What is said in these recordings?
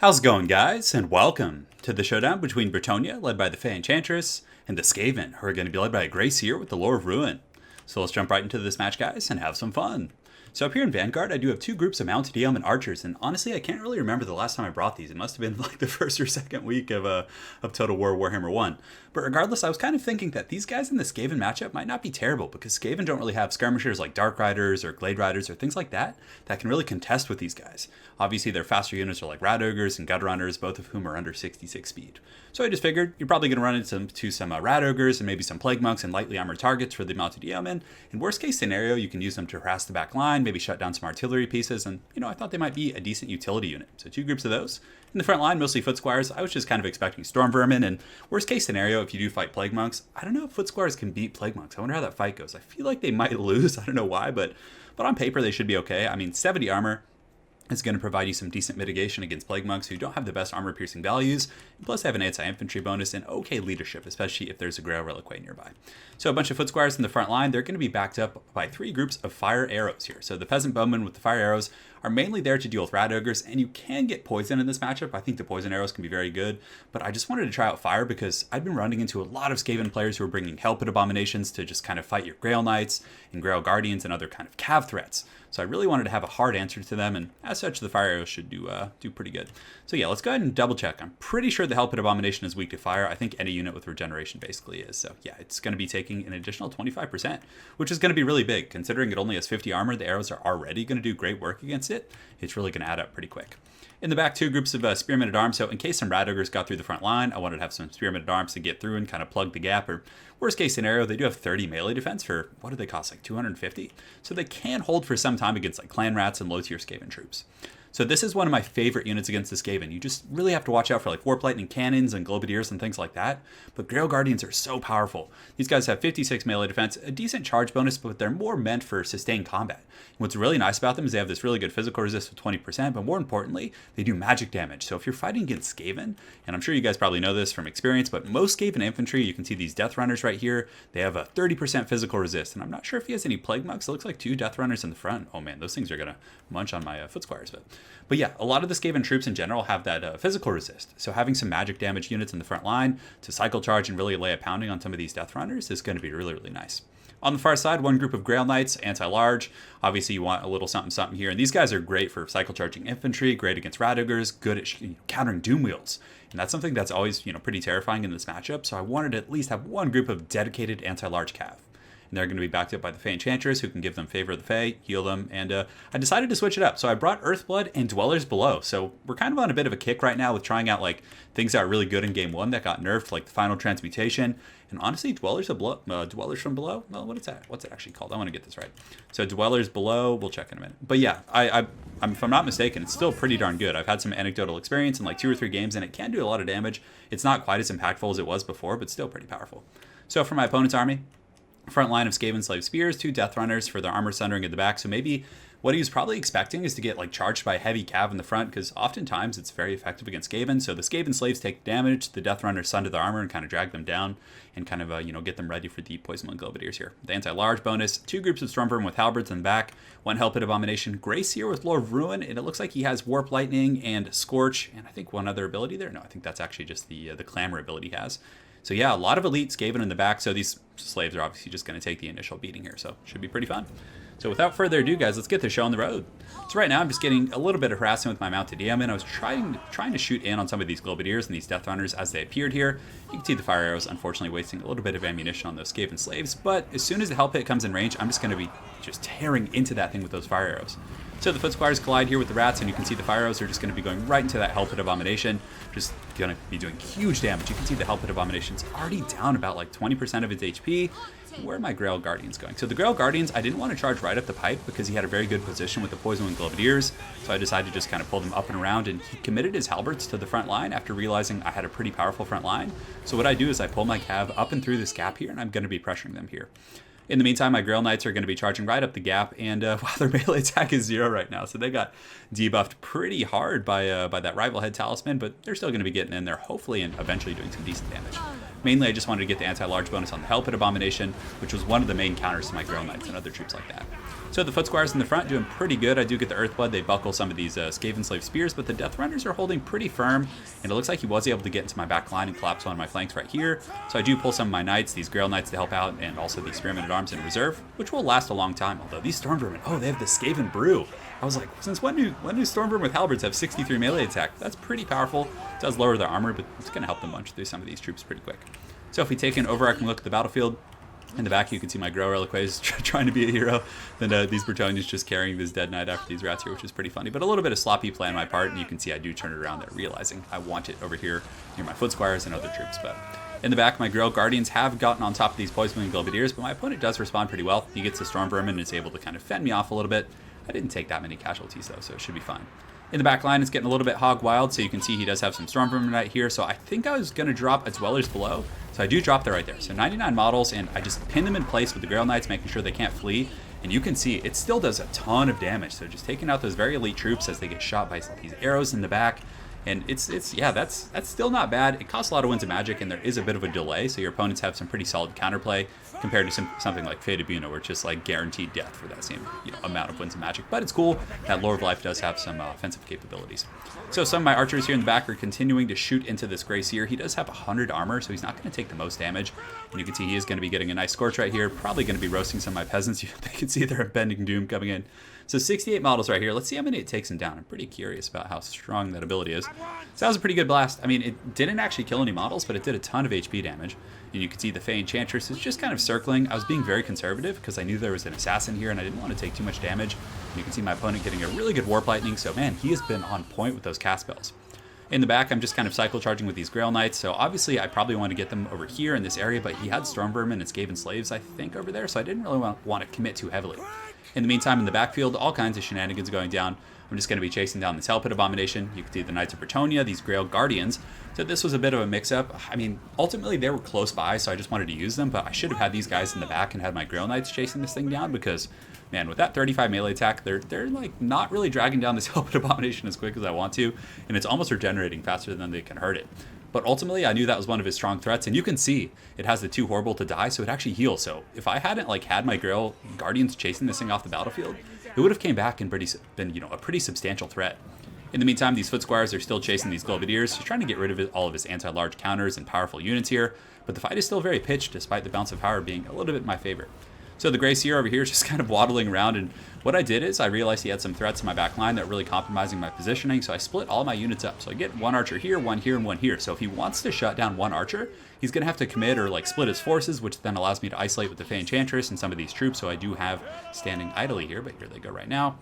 How's it going, guys? And welcome to the showdown between Bretonnia, led by the Fey Enchantress, and the Skaven, who are going to be led by a Grey Seer with the Lore of Ruin. So let's jump right into this match, guys, and have some fun. So up here in Vanguard, I do have two groups of Mounted EM and Archers, and honestly, I can't really remember the last time I brought these. It must have been like the first or second week of Total War Warhammer 1. But regardless, I was kind of thinking that these guys in the Skaven matchup might not be terrible, because Skaven don't really have skirmishers like Dark Riders or Glade Riders or things like that can really contest with these guys. Obviously, their faster units are like Rat Ogres and Gut Runners, both of whom are under 66 speed. So I just figured you're probably going to run into some Rat Ogres and maybe some Plague Monks and lightly armored targets for the Mounted Yeomen. In worst case scenario, you can use them to harass the back line, maybe shut down some artillery pieces, and I thought they might be a decent utility unit. So two groups of those. In the front line, mostly Foot Squires. I was just kind of expecting Storm Vermin, and worst case scenario, if you do fight Plague Monks, I don't know if Foot Squires can beat Plague Monks. I wonder how that fight goes. I feel like they might lose. I don't know why, but on paper they should be okay. I mean, 70 armor is going to provide you some decent mitigation against Plague Monks who don't have the best armor-piercing values, and plus they have an anti-infantry bonus and okay leadership, especially if there's a Grail Reliquary nearby. So a bunch of Foot Squires in the front line, they're going to be backed up by three groups of Fire Arrows here. So the Peasant Bowmen with the Fire Arrows are mainly there to deal with Rat Ogres, and you can get Poison in this matchup. I think the Poison Arrows can be very good, but I just wanted to try out Fire because I've been running into a lot of Skaven players who are bringing Helped Abominations to just kind of fight your Grail Knights and Grail Guardians and other kind of cav threats. So I really wanted to have a hard answer to them, and as such, the Fire Arrows should do pretty good. So yeah, let's go ahead and double check. I'm pretty sure the Helped Abomination is weak to fire. I think any unit with regeneration basically is. So yeah, it's going to be taking an additional 25%, which is going to be really big. Considering it only has 50 armor, the arrows are already going to do great work against it. It's really going to add up pretty quick. In the back, two groups of Spearmen at Arms. So in case some Rat Ogres got through the front line, I wanted to have some Spearmen at Arms to get through and kind of plug the gap. Or worst case scenario, they do have 30 melee defense for, what do they cost, like 250? So they can hold for some time against like Clan Rats and low-tier Skaven troops. So this is one of my favorite units against the Skaven. You just really have to watch out for like Warp Lightning Cannons and Globadiers and things like that. But Grail Guardians are so powerful. These guys have 56 melee defense, a decent charge bonus, but they're more meant for sustained combat. And what's really nice about them is they have this really good physical resist with 20%, but more importantly, they do magic damage. So if you're fighting against Skaven, and I'm sure you guys probably know this from experience, but most Skaven infantry, you can see these Death Runners right here, they have a 30% physical resist. And I'm not sure if he has any Plague Monks. It looks like two Death Runners in the front. Oh man, those things are going to munch on my Foot Squires. But yeah, a lot of the Skaven troops in general have that physical resist. So having some magic damage units in the front line to cycle charge and really lay a pounding on some of these Death Runners is going to be really, really nice. On the far side, one group of Grail Knights, anti-large. Obviously, you want a little something, something here. And these guys are great for cycle charging infantry, great against Rat Ogres, good at countering Doom Wheels. And that's something that's always pretty terrifying in this matchup. So I wanted to at least have one group of dedicated anti-large cav. And they're going to be backed up by the Fey Enchantress, who can give them Favor of the Fey, heal them, and I decided to switch it up. So I brought Earthblood and Dwellers Below. So we're kind of on a bit of a kick right now with trying out like things that are really good in Game 1 that got nerfed, like the Final Transmutation. And honestly, Dwellers from Below, well, what's it actually called? I want to get this right. So Dwellers Below, we'll check in a minute. But yeah, if I'm not mistaken, it's still pretty darn good. I've had some anecdotal experience in like 2 or 3 games, and it can do a lot of damage. It's not quite as impactful as it was before, but still pretty powerful. So for my opponent's army, front line of Skaven Slave Spears, 2 Death Runners for their armor sundering at the back. So maybe what he was probably expecting is to get like charged by a heavy cav in the front, because oftentimes it's very effective against Skaven. So the Skaven Slaves take damage, the Death Runners sunder their armor and kind of drag them down and kind of get them ready for the Poison and Globadiers here. The anti-large bonus, 2 groups of Stormvermin with Halberds in the back, 1 Helped Abomination, Grey Seer with Lore of Ruin, and it looks like he has Warp Lightning and Scorch, and I think one other ability there. No, I think that's actually just the Clamor ability he has. So yeah, a lot of elite Skaven in the back, so these slaves are obviously just going to take the initial beating here, so should be pretty fun. So without further ado, guys, let's get this show on the road. So right now I'm just getting a little bit of harassment with my Mounted EM, and I was trying to shoot in on some of these Globadiers and these Death Runners as they appeared here. You can see the Fire Arrows unfortunately wasting a little bit of ammunition on those Skaven Slaves, but as soon as the Hell Pit comes in range, I'm just going to be just tearing into that thing with those Fire Arrows. So the Foot Squires collide here with the Rats, and you can see the Fire Arrows are just going to be going right into that Hell Pit Abomination, just going to be doing huge damage. You can see the Hell Pit Abomination's already down about like 20% of its HP. Where are my Grail Guardians going? So the Grail Guardians, I didn't want to charge right up the pipe because he had a very good position with the Poison Wing Globadiers, so I decided to just kind of pull them up and around, and he committed his Halberds to the front line after realizing I had a pretty powerful front line. So what I do is I pull my cav up and through this gap here, and I'm going to be pressuring them here. In the meantime, my Grail Knights are going to be charging right up the gap, and wow, their melee attack is 0 right now, so they got debuffed pretty hard by that Rival Head Talisman, but they're still going to be getting in there, hopefully, and eventually doing some decent damage. Mainly, I just wanted to get the anti-large bonus on the Hell Pit Abomination, which was one of the main counters to my Grail Knights and other troops like that. So the foot squires in the front doing pretty good. I do get the Earthblood. They buckle some of these Skaven slave spears, but the Death Runners are holding pretty firm, and it looks like he was able to get into my back line and collapse one of my flanks right here. So I do pull some of my knights, these Grail Knights to help out, and also the Spearmen at Arms in reserve, which will last a long time. Although these Stormvermin, oh, they have the Skaven Brew. I was like, since when do Stormvermin with Halberds have 63 melee attack? That's pretty powerful. It does lower their armor, but it's going to help them munch through some of these troops pretty quick. So if we take an overarching look at the battlefield, in the back, you can see my Grow Reliquaries trying to be a hero. Then these Bretonians just carrying this dead knight after these rats here, which is pretty funny. But a little bit of sloppy play on my part, and you can see I do turn it around there, realizing I want it over here near my Foot Squires and other troops. But in the back, my Grow Guardians have gotten on top of these Poison-Winged Globadiers, but my opponent does respond pretty well. He gets the Storm Vermin and is able to kind of fend me off a little bit. I didn't take that many casualties, though, so it should be fine. In the back line, it's getting a little bit hog wild, so you can see he does have some Storm Vermin right here. So I think I was going to drop a Dwellers Below. So I do drop that right there. So 99 models, and I just pin them in place with the Grail Knights, making sure they can't flee. And you can see it still does a ton of damage. So just taking out those very elite troops as they get shot by these arrows in the back. And yeah, that's still not bad. It costs a lot of Winds of Magic, and there is a bit of a delay, so your opponents have some pretty solid counterplay compared to something like Fate of Buna, where it's just like guaranteed death for that same amount of Winds of Magic. But it's cool that Lore of Life does have some offensive capabilities. So some of my archers here in the back are continuing to shoot into this Grey Seer. He does have 100 armor, so he's not going to take the most damage. And you can see he is going to be getting a nice Scorch right here. Probably going to be roasting some of my peasants. They can see their Bending Doom coming in. So 68 models right here. Let's see how many it takes him down. I'm pretty curious about how strong that ability is. So that was a pretty good blast. I mean, it didn't actually kill any models, but it did a ton of HP damage. And you can see the Fey Enchantress is just kind of circling. I was being very conservative because I knew there was an assassin here and I didn't want to take too much damage. And you can see my opponent getting a really good Warp Lightning. So man, he has been on point with those cast spells. In the back, I'm just kind of cycle charging with these Grail Knights, so obviously I probably want to get them over here in this area, but he had Storm Vermin and Skaven Slaves, I think, over there, so I didn't really want to commit too heavily. In the meantime, in the backfield, all kinds of shenanigans going down. I'm just going to be chasing down this Hell Pit Abomination. You can see the Knights of Bretonnia, these Grail Guardians. So this was a bit of a mix-up. I mean, ultimately they were close by, so I just wanted to use them, but I should have had these guys in the back and had my Grail Knights chasing this thing down because, man, with that 35 melee attack, they're like not really dragging down this Hell Pit Abomination as quick as I want to, and it's almost regenerating faster than they can hurt it. But ultimately, I knew that was one of his strong threats, and you can see it has the 2 Horrible to Die, so it actually heals. So if I hadn't had my Grail Guardians chasing this thing off the battlefield, it would have came back and been a pretty substantial threat. In the meantime, these Foot Squires are still chasing these Globadiers. He's trying to get rid of all of his anti-large counters and powerful units here, but the fight is still very pitched, despite the bounce of power being a little bit in my favor. So the Grey Seer over here is just kind of waddling around, and what I did is I realized he had some threats in my back line that were really compromising my positioning, so I split all my units up. So I get 1 archer here, 1 here, and 1 here. So if he wants to shut down 1 archer, he's going to have to commit or split his forces, which then allows me to isolate with the Fey Enchantress and some of these troops, so I do have standing idly here, but here they go right now.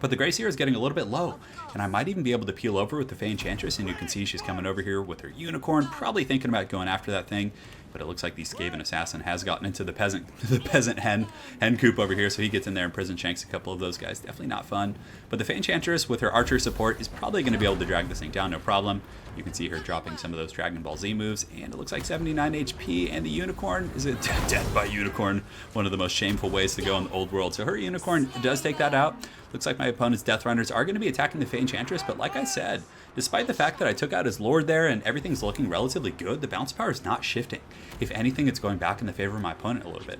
But the Grey Seer is getting a little bit low, and I might even be able to peel over with the Fey Enchantress, and you can see she's coming over here with her Unicorn, probably thinking about going after that thing. But it looks like the Skaven Assassin has gotten into the peasant hen coop over here, so he gets in there and prison shanks a couple of those guys. Definitely not fun. But the Fey Enchantress with her archer support is probably going to be able to drag this thing down, no problem. You can see her dropping some of those Dragon Ball Z moves, and it looks like 79 HP, and the Unicorn is a death by Unicorn, one of the most shameful ways to go in the old world. So her Unicorn does take that out. Looks like my opponent's Death Runners are going to be attacking the Fey Enchantress, but like I said, despite the fact that I took out his Lord there and everything's looking relatively good, the bounce power is not shifting. If anything, it's going back in the favor of my opponent a little bit.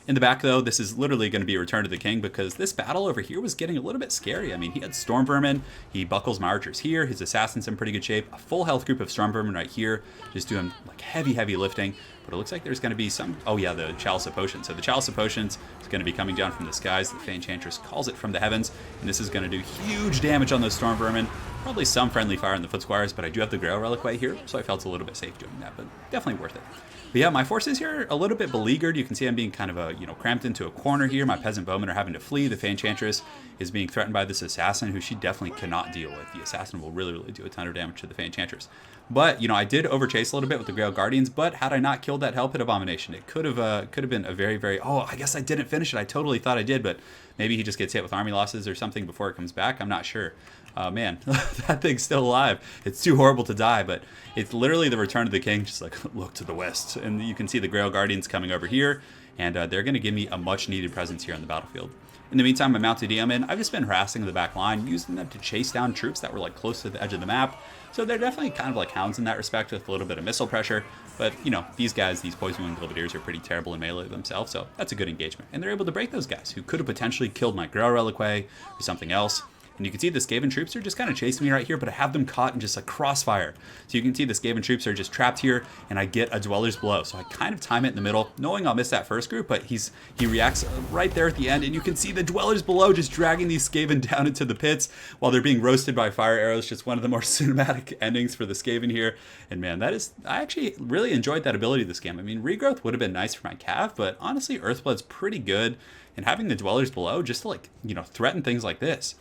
In the back, though, this is literally going to be a Return to the King because this battle over here was getting a little bit scary. I mean, he had Storm Vermin, he buckles my archers here, his assassin's in pretty good shape, a full health group of Storm Vermin right here, just doing heavy lifting. But it looks like there's going to be some, oh yeah, the Chalice of Potions. So the Chalice of Potions is going to be coming down from the skies. The Fey Enchantress calls it from the heavens, and this is going to do huge damage on those Storm Vermin. Probably some friendly fire on the Foot Squires, but I do have the Grail Reliquary here, so I felt a little bit safe doing that, but definitely worth it. But yeah, my forces here are a little bit beleaguered. You can see I'm being kind of cramped into a corner here. My peasant bowmen are having to flee. The Fey Enchantress is being threatened by this assassin, who she definitely cannot deal with. The assassin will really do a ton of damage to the Fey Enchantress. But I did overchase a little bit with the Grail Guardians. But had I not killed that Hell Pit Abomination, it could have been a very. Oh, I guess I didn't finish it. I totally thought I did, but maybe he just gets hit with army losses or something before it comes back. I'm not sure. Man, that thing's still alive. It's too horrible to die, but it's literally the Return of the King. Just look to the west, and you can see the Grail Guardians coming over here, and they're going to give me a much needed presence here on the battlefield. In the meantime, my mounted yeomen, I've just been harassing the back line, using them to chase down troops that were like close to the edge of the map. So they're definitely kind of like hounds in that respect with a little bit of missile pressure. But, you know, these guys, these Poison Wing Grenadiers are pretty terrible in melee themselves, so that's a good engagement. And they're able to break those guys who could have potentially killed my Grail Reliquae or something else. And you can see the Skaven troops are just kind of chasing me right here, but I have them caught in just a crossfire. So you can see the Skaven troops are just trapped here, and I get a Dweller's Blow. So I kind of time it in the middle, knowing I'll miss that first group, but he reacts right there at the end, and you can see the Dwellers below just dragging these Skaven down into the pits while they're being roasted by fire arrows. Just one of the more cinematic endings for the Skaven here. And man, I actually really enjoyed that ability this game. I mean, Regrowth would have been nice for my Cav, but honestly, Earthblood's pretty good, and having the Dwellers below just to, like, you know, threaten things like this.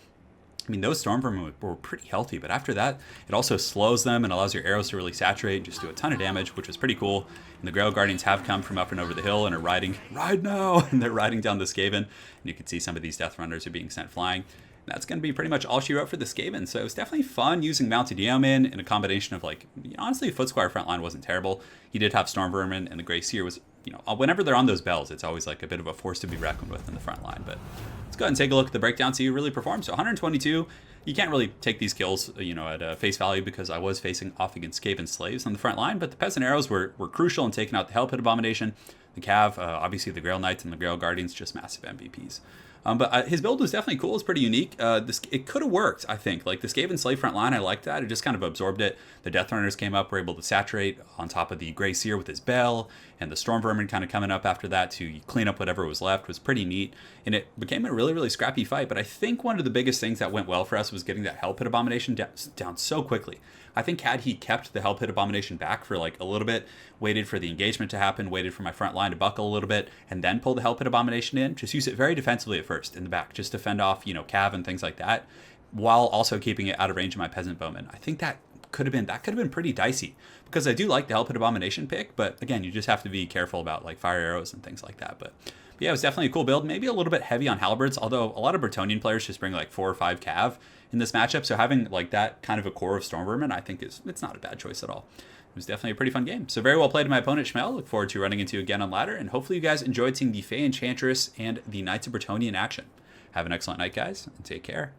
I mean, those Storm Vermin were pretty healthy, but after that, it also slows them and allows your arrows to really saturate and just do a ton of damage, which was pretty cool. And the Grail Guardians have come from up and over the hill and are ride now, and they're riding down the Skaven. And you can see some of these Death Runners are being sent flying. And that's going to be pretty much all she wrote for the Skaven. So it was definitely fun using Mounted Yeomen in a combination of, like, honestly, Foot Squire frontline wasn't terrible. He did have Storm Vermin, and the Grey Seer was, you know, whenever they're on those bells, it's always like a bit of a force to be reckoned with in the front line. But let's go ahead and take a look at the breakdown, see who really performed. So 122. You can't really take these kills, you know, at face value because I was facing off against Skaven slaves on the front line, but the Peasant Arrows were crucial in taking out the Hell Pit Abomination. The Cav, obviously the Grail Knights and the Grail Guardians, just massive MVPs. But his build was definitely cool. It's pretty unique. It could have worked, I think. Like the Skaven Slave front line, I liked that. It just kind of absorbed it. The Death Runners came up, were able to saturate on top of the Grey Seer with his bell, and the Storm Vermin kind of coming up after that to clean up whatever was left was pretty neat. And it became a really, really scrappy fight. But I think one of the biggest things that went well for us was getting that Hell Pit Abomination down so quickly. I think had he kept the Hell Pit Abomination back for like a little bit, waited for the engagement to happen, waited for my front line to buckle a little bit, and then pull the Hell Pit Abomination in, just use it very defensively at first in the back, just to fend off, you know, Cav and things like that, while also keeping it out of range of my Peasant Bowmen. I think that could have been pretty dicey, because I do like the Hell Pit Abomination pick, but again, you just have to be careful about like fire arrows and things like that. But yeah, it was definitely a cool build. Maybe a little bit heavy on Halberds, although a lot of Bretonnian players just bring like 4 or 5 Cav in this matchup, so having like that kind of a core of Storm Vermin, I think it's not a bad choice at all. It was definitely a pretty fun game. So very well played to my opponent, Schmel. Look forward to running into you again on ladder, and hopefully you guys enjoyed seeing the Fey Enchantress and the Knights of Bretonnia in action. Have an excellent night, guys, and take care.